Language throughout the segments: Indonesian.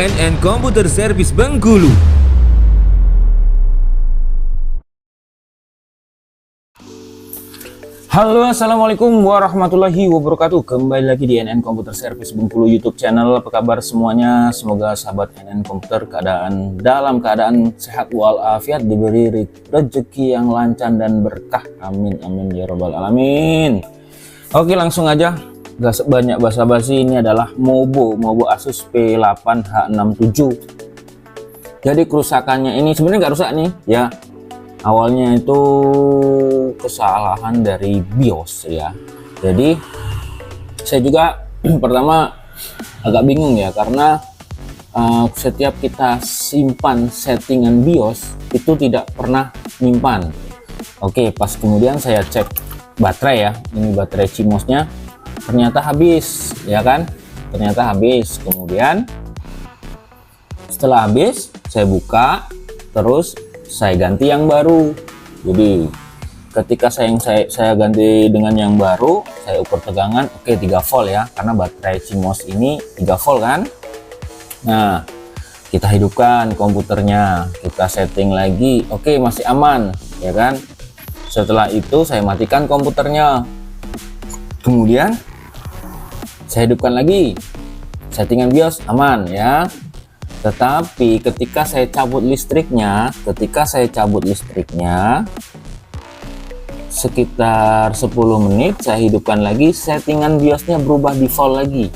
NN Komputer Service Bengkulu. Halo, assalamualaikum warahmatullahi wabarakatuh. Kembali lagi di NN Komputer Service Bengkulu YouTube channel. Apa kabar semuanya? Semoga sahabat NN Komputer dalam keadaan sehat walafiat, diberi rezeki yang lancar dan berkah. Amin amin ya robbal alamin. Oke, langsung aja. Gak sebanyak basa-basi, ini adalah Mobo Asus P8H67. Jadi kerusakannya ini sebenarnya nggak rusak nih ya. Awalnya itu kesalahan dari BIOS ya. Jadi saya juga pertama agak bingung ya, karena setiap kita simpan settingan BIOS itu tidak pernah nyimpan. Oke, pas kemudian saya cek baterai ya, ini baterai CMOS-nya ternyata habis ya kan, ternyata habis. Kemudian setelah habis saya buka, terus saya ganti yang baru. Jadi ketika saya ganti dengan yang baru, saya ukur tegangan, oke 3 volt ya, karena baterai CMOS ini 3 volt kan. Nah, kita hidupkan komputernya, kita setting lagi, oke masih aman ya kan. Setelah itu saya matikan komputernya, kemudian saya hidupkan lagi, settingan BIOS aman ya. Tetapi ketika saya cabut listriknya, sekitar 10 menit saya hidupkan lagi, settingan BIOSnya berubah default lagi.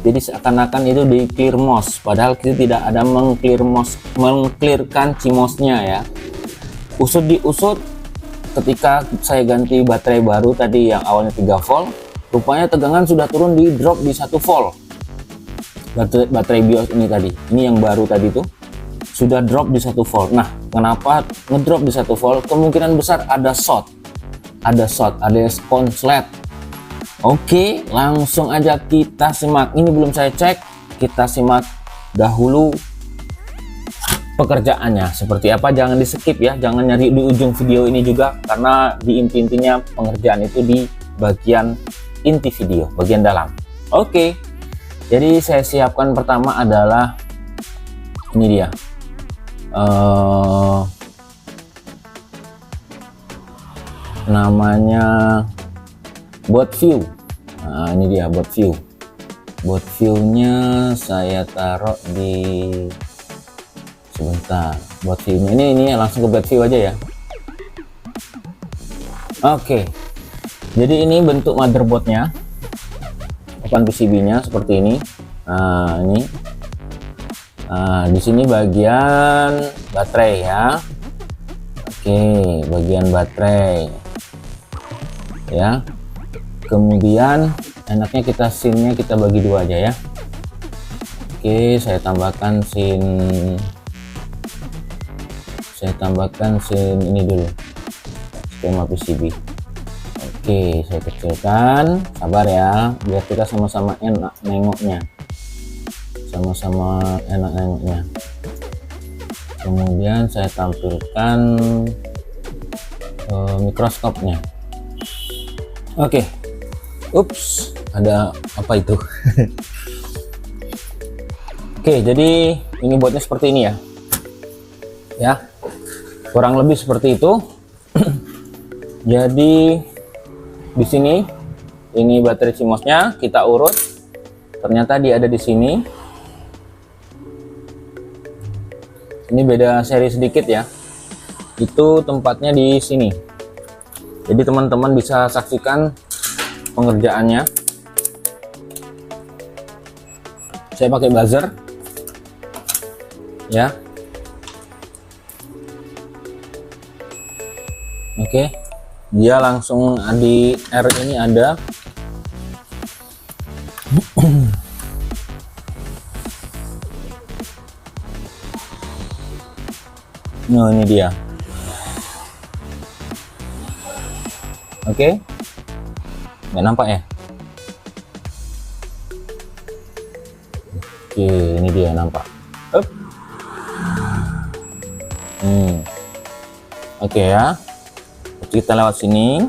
Jadi seakan-akan itu di clear MOS, padahal kita tidak ada mengclearkan CMOS-nya ya. Usut diusut, ketika saya ganti baterai baru tadi yang awalnya 3 volt, rupanya tegangan sudah turun di drop di 1 volt. Baterai BIOS ini tadi, ini yang baru tadi tuh sudah drop di 1 volt. Nah, kenapa ngedrop di 1 volt? Kemungkinan besar ada short, ada konslet. Oke, langsung aja kita simak. Ini belum saya cek, kita simak dahulu pekerjaannya seperti apa. Jangan di skip ya, jangan nyari di ujung video ini juga, karena di intinya pengerjaan itu di bagian inti video, bagian dalam. Oke, jadi saya siapkan pertama adalah ini dia, namanya bot view. Nah, ini dia bot view-nya saya taruh di, sebentar, bot view-nya ini langsung ke bot view aja ya. Oke, jadi ini bentuk motherboardnya, papan PCB-nya seperti ini. Nah, ini di sini bagian baterai ya. Oke, bagian baterai ya. Kemudian enaknya kita SIM-nya kita bagi dua aja ya. Oke, saya tambahkan SIM ini dulu, skema PCB. Oke, saya kecilkan, sabar ya, biar kita sama-sama enak nengoknya, kemudian saya tampilkan mikroskopnya. Oke, ups, ada apa itu? Oke, jadi ini buatnya seperti ini ya, kurang lebih seperti itu. Jadi di sini ini baterai CMOS-nya kita urut, ternyata dia ada di sini. Ini beda seri sedikit ya, itu tempatnya di sini. Jadi teman-teman bisa saksikan pengerjaannya. Saya pakai buzzer ya. Oke, dia langsung di R ini ada. Nah, ini dia. Oke, nggak nampak ya? Oke, ini dia nampak. Oke ya, kita lewat sini,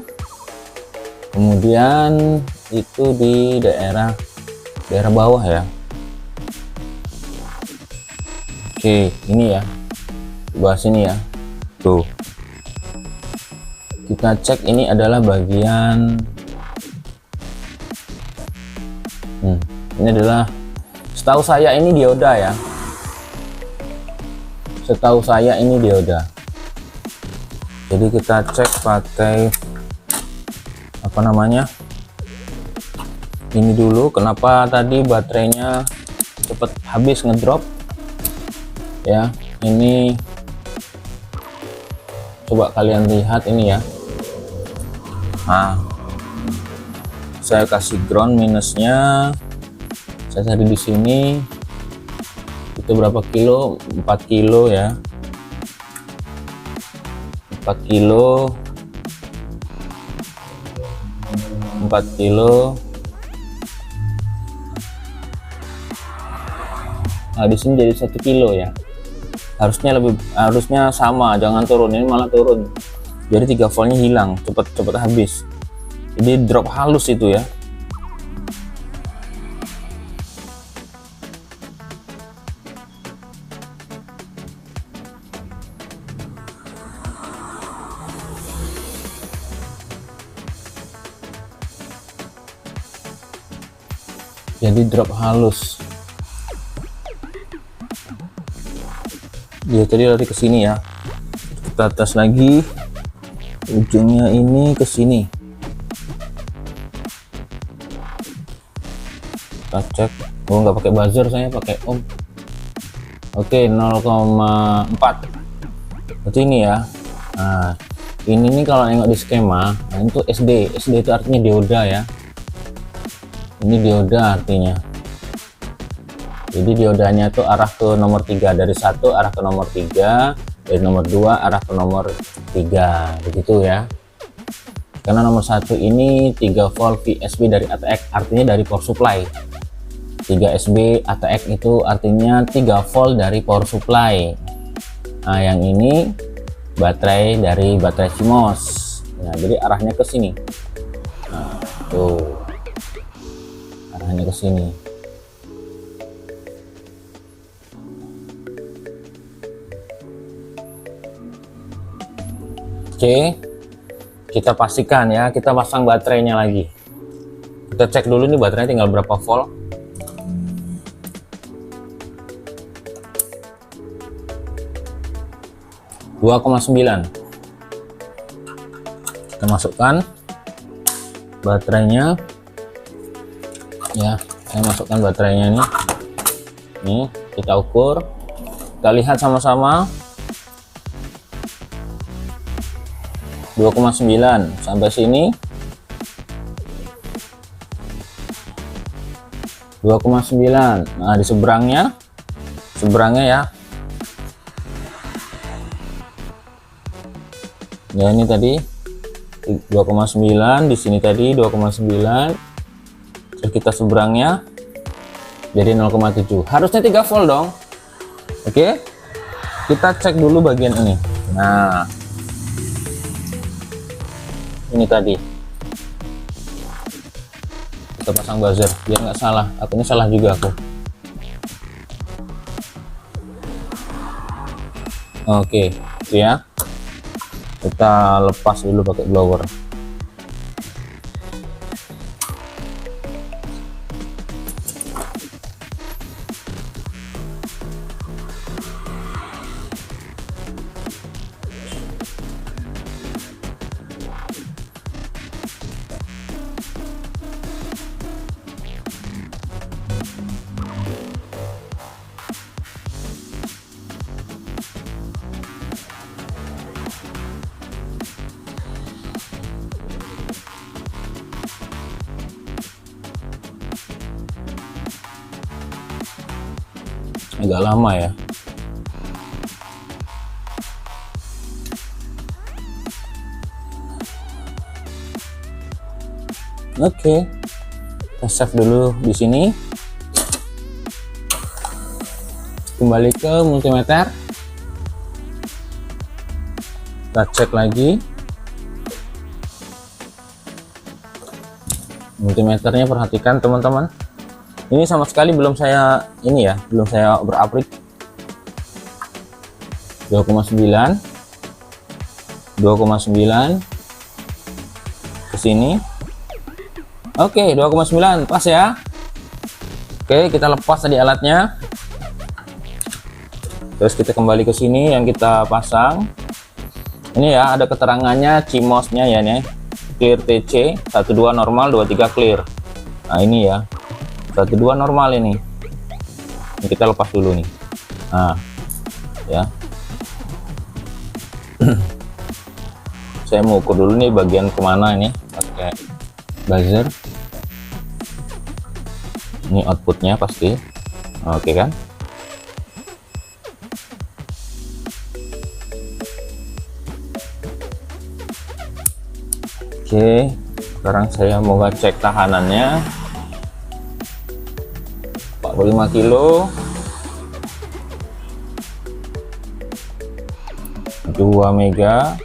kemudian itu di daerah bawah ya. Oke, ini ya, sebelah sini ya, tuh kita cek. Ini adalah bagian ini adalah, setahu saya ini dioda ya, setahu saya ini dioda. Jadi kita cek pakai apa namanya, ini dulu. Kenapa tadi baterainya cepet habis ngedrop ya? Ini coba kalian lihat ini ya. Nah, saya kasih ground minusnya, saya cari di sini itu berapa kilo, 4 kilo ya, 4 kilo, 4 kilo. Nah, di sini jadi 1 kilo ya, harusnya sama, jangan turun. Ini malah turun, jadi 3 voltnya hilang, cepet habis. Jadi drop halus itu ya. Jadi drop halus. Dia tadi lari ke sini ya. Kita tes lagi. Ujungnya ini ke sini. Kita cek. Oh, nggak pakai buzzer, saya pakai ohm. Oke, 0,4. Berarti ini ya. Nah, ini nih kalau nengok di skema, nah itu SD. SD itu artinya dioda ya. Ini dioda artinya. Jadi diodanya tuh arah ke nomor 3, dari 1 arah ke nomor 3, dari nomor 2 arah ke nomor 3, begitu ya. Karena nomor 1 ini 3 volt VSB dari ATX, artinya dari power supply. 3 SB ATX itu artinya 3 volt dari power supply. Nah, yang ini baterai dari baterai CMOS. Nah, jadi arahnya ke sini. Nah, tuh. Arahnya ke sini. Oke, kita pastikan ya, kita pasang baterainya lagi. Kita cek dulu nih baterainya tinggal berapa volt. 2,9. Kita masukkan baterainya ya, saya masukkan baterainya nih, kita ukur, kita lihat sama-sama. 2,9 sampai sini 2,9. Nah, di seberangnya ya. Ya, ini tadi 2,9, di sini tadi 2,9. Terus kita seberangnya jadi 0,7. Harusnya 3 volt dong. Oke. Kita cek dulu bagian ini. Nah, ini tadi. Kita pasang buzzer biar nggak salah. Akunya salah juga aku. Oke, itu ya. Kita lepas dulu pakai blower. Agak lama ya. Oke, kita save dulu di sini. Kembali ke multimeter, kita cek lagi multimeternya. Perhatikan teman-teman, ini sama sekali belum saya belum saya beroprik. 2,9 ke sini. Oke, 2,9 pas ya. Oke, kita lepas tadi alatnya. Terus kita kembali ke sini yang kita pasang. Ini ya, ada keterangannya CMOS-nya ya nih. Clear TC 12 normal, 23 clear. Nah, ini ya. 12 normal ini. Ini kita lepas dulu nih. Nah, ya. Saya mau ukur dulu nih bagian kemana ini pakai buzzer. Ini outputnya pasti. Oke kan? Oke, sekarang saya mau cek tahanannya. 45 kilo, 2 mega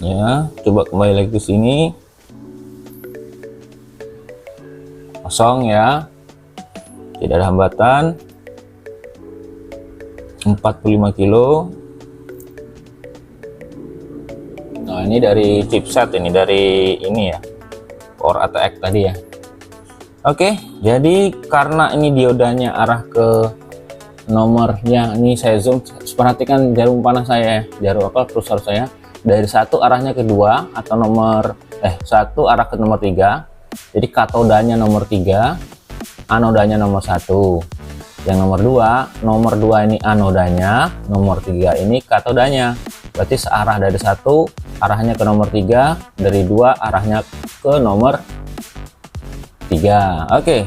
ya. Coba kembali lagi ke sini, kosong ya, tidak ada hambatan. 45 kilo. Nah, ini dari chipset, ini dari ini ya, Core ATX tadi ya. Oke, jadi karena ini diodanya arah ke nomornya, ini saya zoom, perhatikan jarum panah saya, jarum kursor saya dari satu arahnya ke dua, atau nomor satu arah ke nomor 3. Jadi katodanya nomor 3, anodanya nomor 1. Yang nomor 2 ini anodanya, nomor 3 ini katodanya. Berarti searah dari satu arahnya ke nomor 3, dari 2 arahnya ke nomor 3. Oke,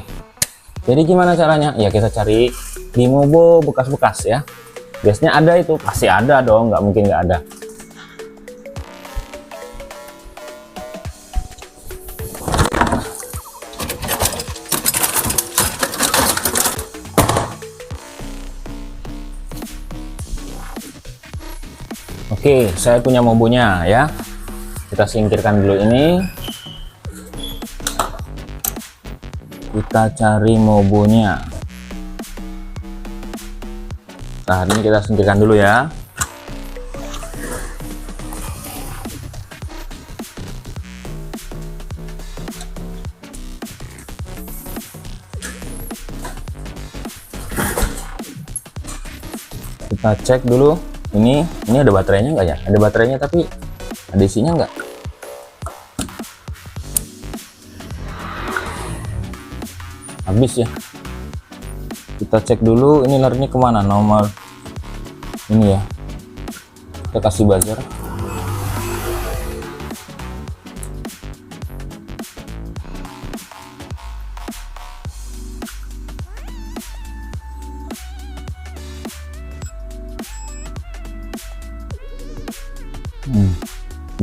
jadi gimana caranya ya? Kita cari di Mobo bekas-bekas ya, biasanya ada itu, pasti ada dong, nggak mungkin nggak ada. Oke, saya punya Mobonya ya. Kita singkirkan dulu ini. Kita cari Mobonya. Nah, ini kita singkirkan dulu ya. Kita cek dulu. Ini ada baterainya enggak ya? Ada baterainya tapi ada isinya enggak? Habis ya. Kita cek dulu ini larinya kemana, nomor ini ya. Kita kasih buzzer.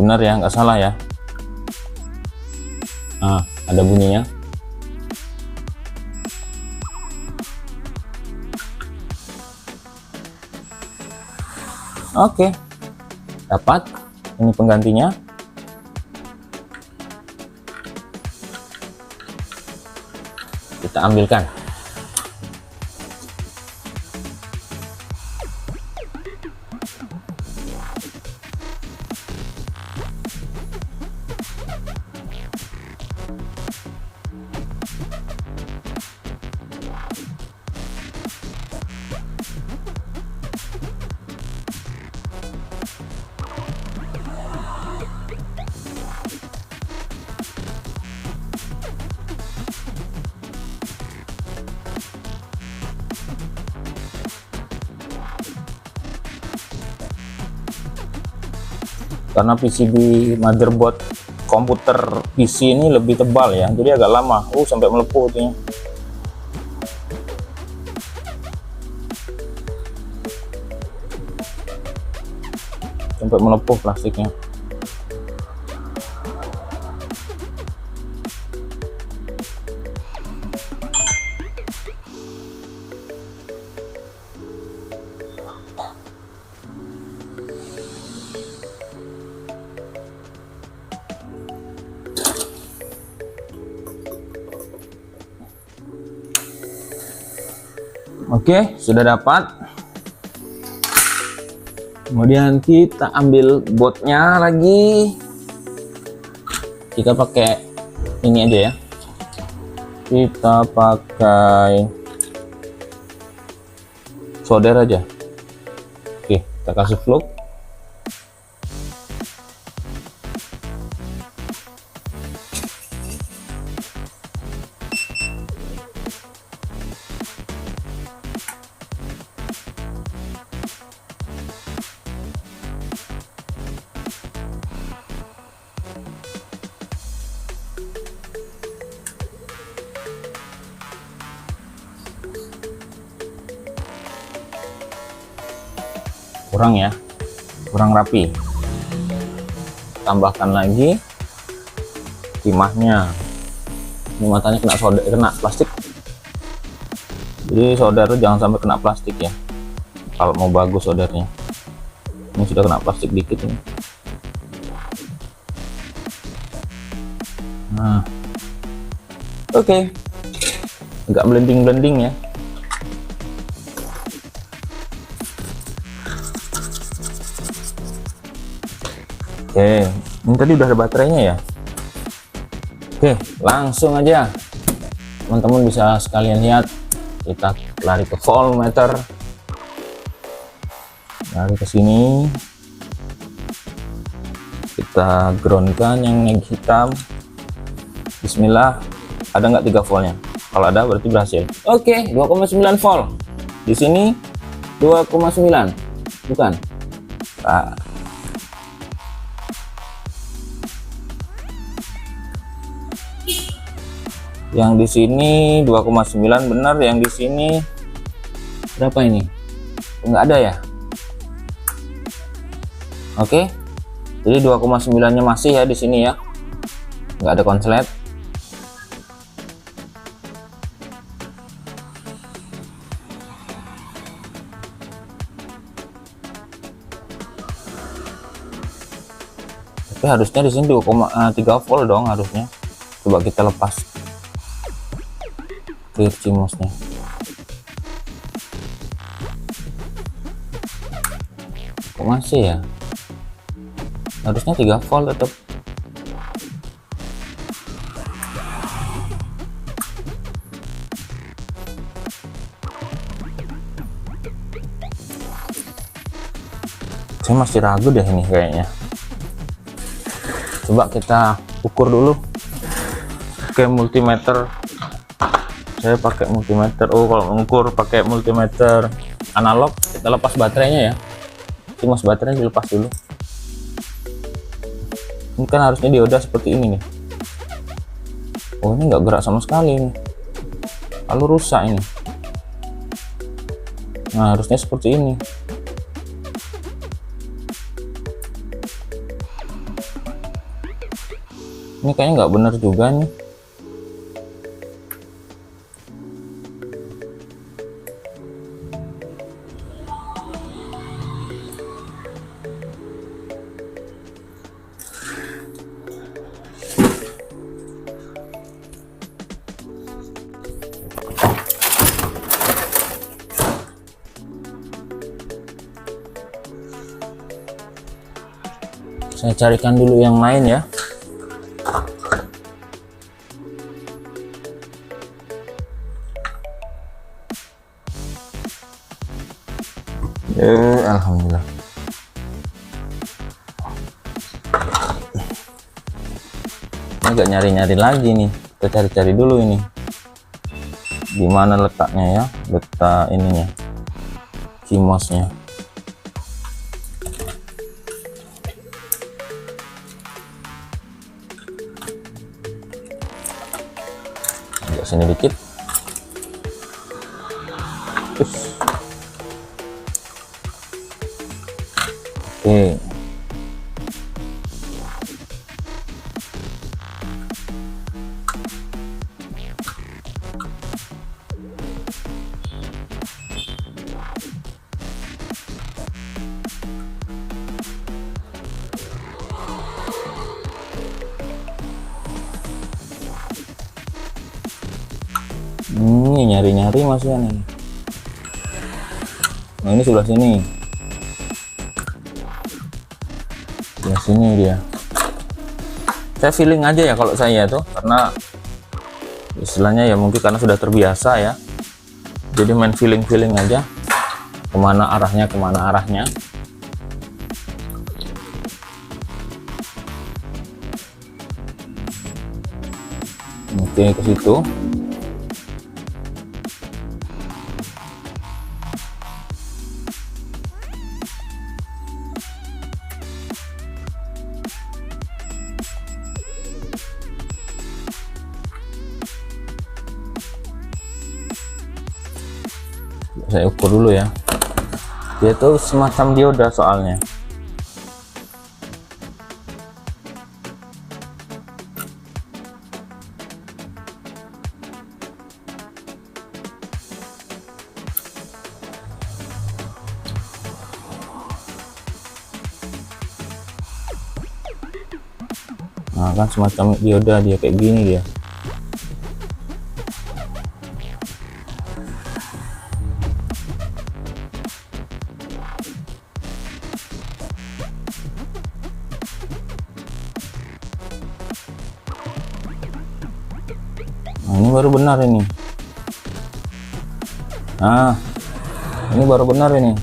Benar ya, nggak salah ya. Nah, ada bunyinya. Oke, dapat. Ini penggantinya. Kita ambilkan. Karena PCB motherboard komputer PC ini lebih tebal ya, jadi agak lama. Sampai melepuh itu ya. Sampai melepuh plastiknya. Oke, sudah dapat. Kemudian kita ambil botnya lagi. Kita pakai ini aja ya. Kita pakai solder aja. Oke, kita kasih flux. Kurang ya, kurang rapi. Tambahkan lagi timahnya. Ini matanya kena solder, kena plastik, jadi solder jangan sampai kena plastik ya kalau mau bagus soldernya. Ini sudah kena plastik dikit ini. Nah, oke. Agak blending ya. Oke, ini tadi udah ada baterainya ya. Oke, langsung aja teman-teman bisa sekalian lihat. Kita lari ke voltmeter, lari ke sini, kita groundkan yang neg hitam. Bismillah. Ada nggak 3 voltnya? Kalau ada berarti berhasil. Oke, 2,9 volt. Di sini 2,9, bukan? Nah, yang di sini 2,9 benar, yang di sini berapa ini? Enggak ada ya. Oke, jadi 2,9 nya masih ya di sini ya, nggak ada konslet. Tapi harusnya di sini 2,3 volt dong harusnya. Coba kita lepas clear CMOS-nya. Kok masih ya? Harusnya 3 volt tetap. Saya masih ragu deh ini kayaknya. Coba kita ukur dulu pakai multimeter. Saya pakai multimeter. Oh, kalau mengukur pakai multimeter analog, kita lepas baterainya ya. CMOS baterainya dilepas dulu. Ini kan harusnya dioda seperti ini nih. Oh, ini nggak gerak sama sekali nih. Lalu rusak ini. Nah, harusnya seperti ini. Ini kayaknya nggak benar juga nih. Saya carikan dulu yang lain ya. Alhamdulillah. Ini agak nyari-nyari lagi nih. Kita cari-cari dulu ini. Gimana letaknya ya? Letak ininya. CMOS-nya. Agak sini dikit. Oke. Ini nyari-nyari masih nih. Nah, ini sebelah sini. Ya sini dia. Saya feeling aja ya kalau saya tuh, karena istilahnya ya mungkin karena sudah terbiasa ya. Jadi main feeling aja. Kemana arahnya. Oke, ke situ. Saya ukur dulu ya. Dia tuh semacam dioda soalnya. Nah kan semacam dioda dia kayak gini dia. Nah, ini baru benar ini. Nah, ini baru benar ini.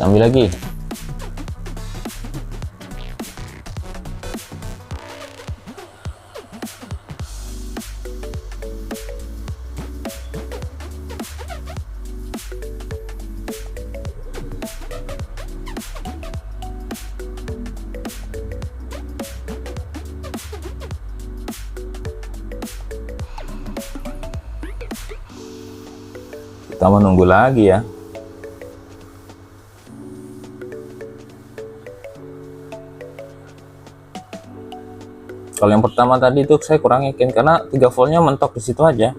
Ambil lagi. Kita menunggu lagi ya. Kalau yang pertama tadi itu saya kurang yakin karena 3 voltnya mentok di situ aja.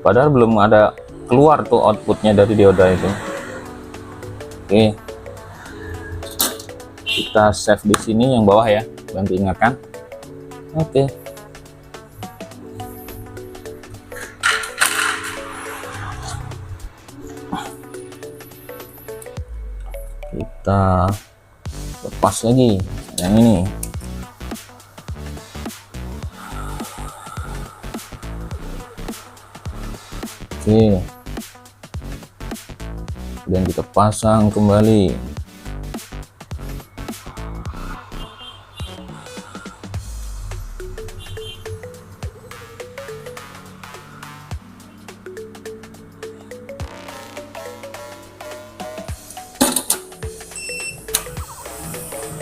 Padahal belum ada keluar tuh outputnya dari dioda itu. Oke. Kita save di sini yang bawah ya. Bantu ingatkan. Oke. Kita lepas lagi yang ini. Oke, dan kita pasang kembali.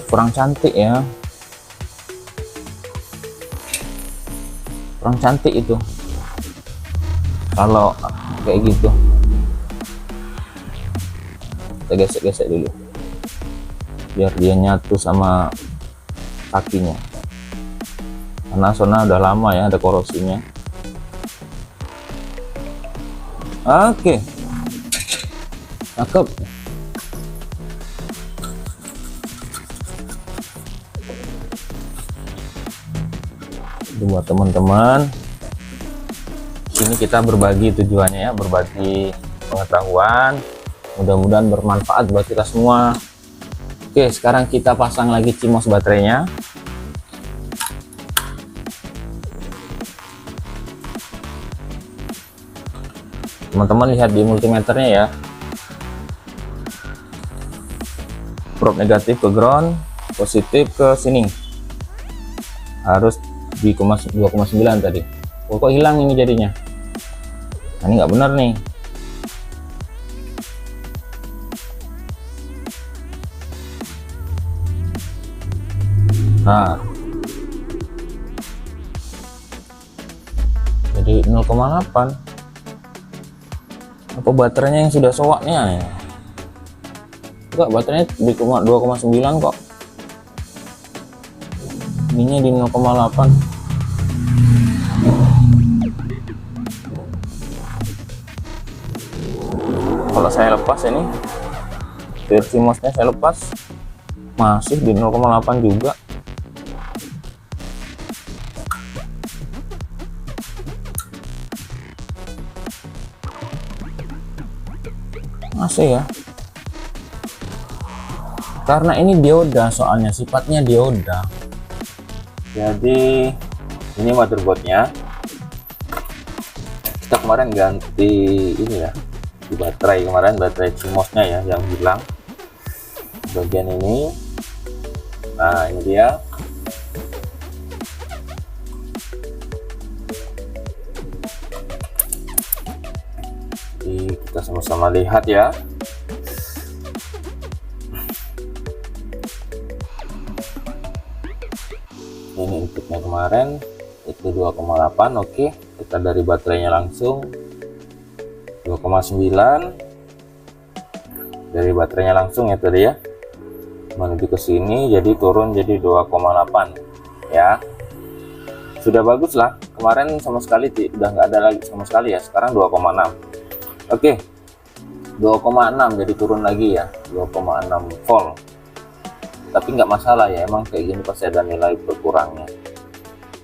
Kurang cantik ya, kurang cantik itu kalau kayak gitu. Kita gesek-gesek dulu biar dia nyatu sama kakinya, karena zona udah lama ya ada korosinya. Oke, cakep. Itu buat teman-teman. Ini kita berbagi tujuannya ya, berbagi pengetahuan, mudah-mudahan bermanfaat buat kita semua. Oke, sekarang kita pasang lagi CMOS baterainya. Teman-teman lihat di multimeternya ya, probe negatif ke ground, positif ke sini, harus di 2,9 tadi. Kok hilang ini jadinya? Nah, ini nggak benar nih. Nah, jadi 0,8. Apa baterainya yang sudah sowaknya ya? Enggak, baterainya di 2,9 kok. Ininya di 0,8. Kalau saya lepas ini, CMOS-nya saya lepas, masih di 0,8 juga. AC ya, karena ini dioda, soalnya sifatnya dioda. Jadi ini motherboardnya. Kita kemarin ganti ini ya, di baterai kemarin, baterai CMOS-nya ya yang hilang bagian ini. Nah ini dia. Jadi kita sama-sama lihat ya. Ini inputnya kemarin itu 2,8. Oke, kita dari baterainya langsung 2,9 dari baterainya langsung ya tadi ya, menuju ke sini, jadi turun jadi 2,8 ya. Sudah bagus lah, kemarin sama sekali udah nggak ada lagi sama sekali ya, sekarang 2,6. Oke, 2,6 jadi turun lagi ya, 2,6 volt. Tapi nggak masalah ya, emang kayak gini pasti ada nilai berkurangnya.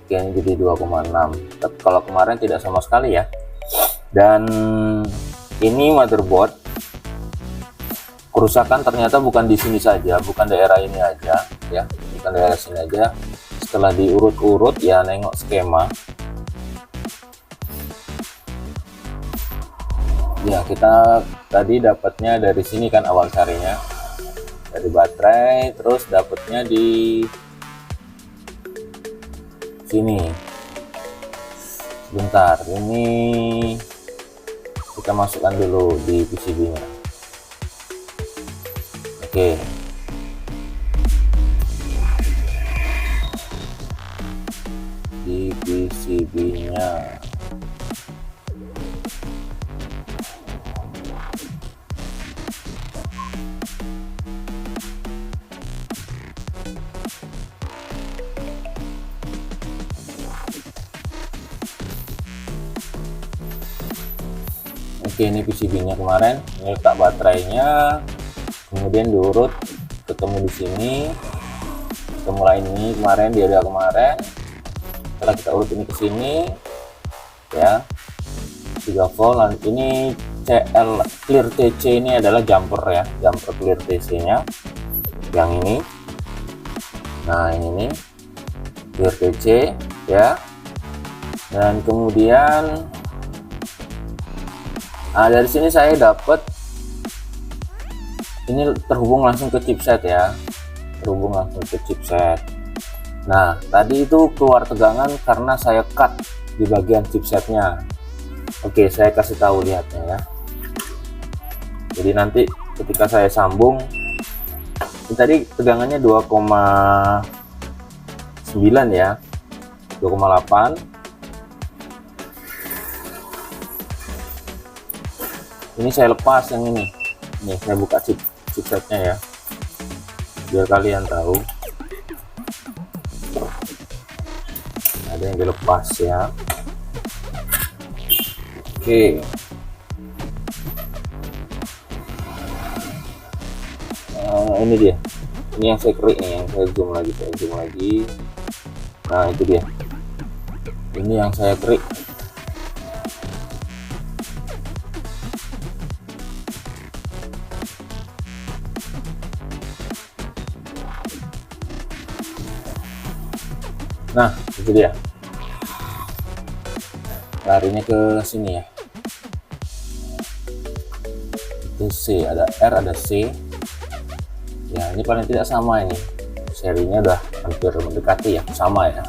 Oke, ini jadi 2,6. Tapi kalau kemarin tidak sama sekali ya. Dan ini motherboard kerusakan ternyata bukan di sini saja, bukan daerah ini aja ya, bukan daerah sini aja. Setelah diurut-urut ya, nengok skema ya, kita tadi dapatnya dari sini kan awal carinya dari baterai, terus dapatnya di sini. Sebentar, ini kita masukkan dulu di PCB nya. Oke, di PCB nya oke, ini PCB nya kemarin, ini letak baterainya, kemudian diurut ketemu di sini, ketemu lain ini kemarin, dia ada kemarin. Setelah kita urut ini ke sini ya, 3 volt. Ini CL clear TC ini adalah jumper ya, jumper clear TC nya yang ini. Nah ini nih clear TC ya, dan kemudian dari sini saya dapat ini terhubung langsung ke chipset ya, terhubung langsung ke chipset. Nah tadi itu keluar tegangan karena saya cut di bagian chipsetnya. Oke, saya kasih tahu lihatnya ya. Jadi nanti ketika saya sambung, ini tadi tegangannya 2,9 ya, 2,8. Ini saya lepas yang ini. Nih saya buka chipsetnya ya, biar kalian tahu. Ada yang dilepas ya. Oke. Ini dia. Ini yang saya kerik nih, yang saya zoom lagi, Nah itu dia. Ini yang saya kerik. Nah itu dia, larinya ke sini ya, itu C, ada R ada C ya. Ini paling tidak sama, ini serinya udah hampir mendekati ya, sama ya.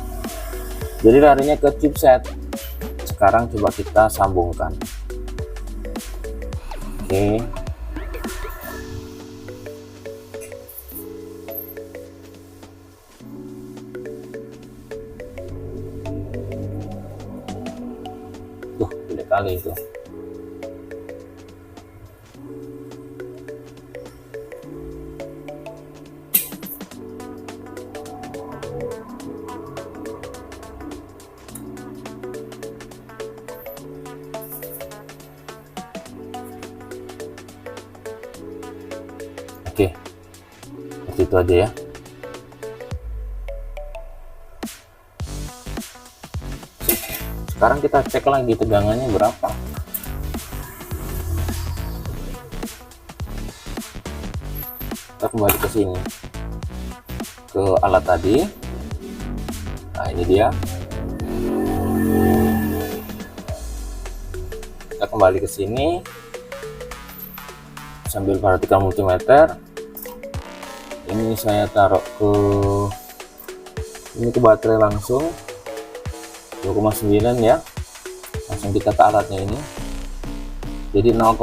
Jadi larinya ke chipset. Sekarang coba kita sambungkan. Oke, gede kali itu. Oke, seperti itu aja ya. Sekarang kita cek lagi tegangannya berapa. kita kembali ke sini, ke alat tadi. Nah, ini dia. Kita kembali ke sini sambil perhatikan multimeter. Ini saya taruh ke baterai langsung 2,9 ya. Langsung kita ke alatnya ini. Jadi 0,8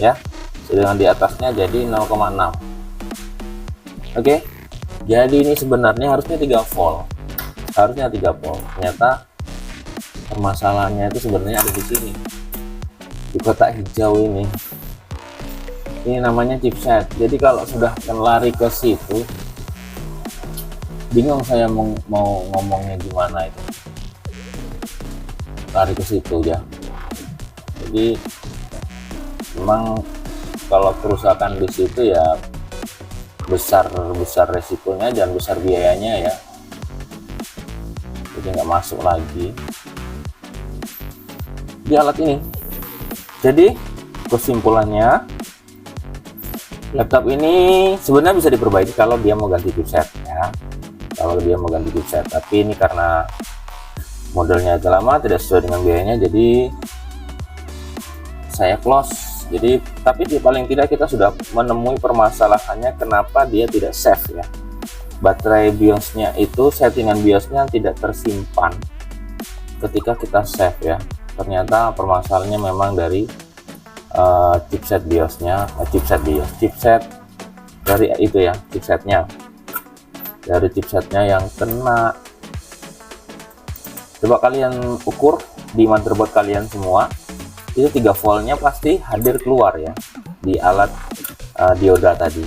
ya. Sedangkan di atasnya jadi 0,6. Oke. Jadi ini sebenarnya harusnya 3 volt. Harusnya 3 volt. Ternyata permasalahannya itu sebenarnya ada di sini. Di kotak hijau ini. Ini namanya chipset. Jadi kalau sudah lari ke situ, bingung saya mau ngomongnya gimana itu. Lari ke situ ya. Jadi memang kalau kerusakan di situ ya besar resikonya dan besar biayanya ya. Jadi nggak masuk lagi di alat ini. Jadi kesimpulannya, laptop ini sebenarnya bisa diperbaiki kalau dia mau ganti chipset ya. Kalau dia mau ganti chipset, tapi ini karena modelnya agak lama, tidak sesuai dengan biayanya, jadi saya close. Jadi tapi paling tidak kita sudah menemui permasalahannya kenapa dia tidak save ya. Baterai BIOSnya itu, settingan BIOSnya tidak tersimpan ketika kita save ya. Ternyata permasalahannya memang dari chipset BIOSnya, chipset dari itu ya, chipsetnya yang kena. Coba kalian ukur di motherboard kalian semua, itu 3 voltnya pasti hadir keluar ya di alat dioda tadi.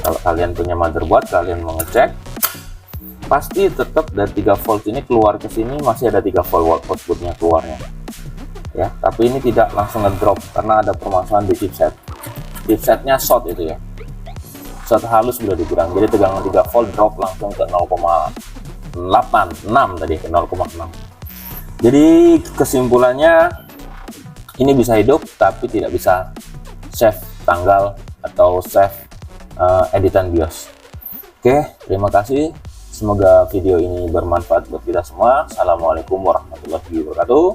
Kalau kalian punya motherboard, kalian mau ngecek, pasti tetap dari 3 volt ini keluar ke sini masih ada 3 volt outputnya keluarnya ya. Tapi ini tidak langsung ngedrop karena ada permasalahan di chipsetnya short itu ya, short halus sudah dikurang, jadi tegangan 3 volt drop langsung ke 0,86 tadi, ke 0,6. Jadi kesimpulannya ini bisa hidup tapi tidak bisa save tanggal atau save editan BIOS. Oke, terima kasih. Semoga video ini bermanfaat buat kita semua. Assalamualaikum warahmatullahi wabarakatuh.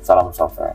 Salam software.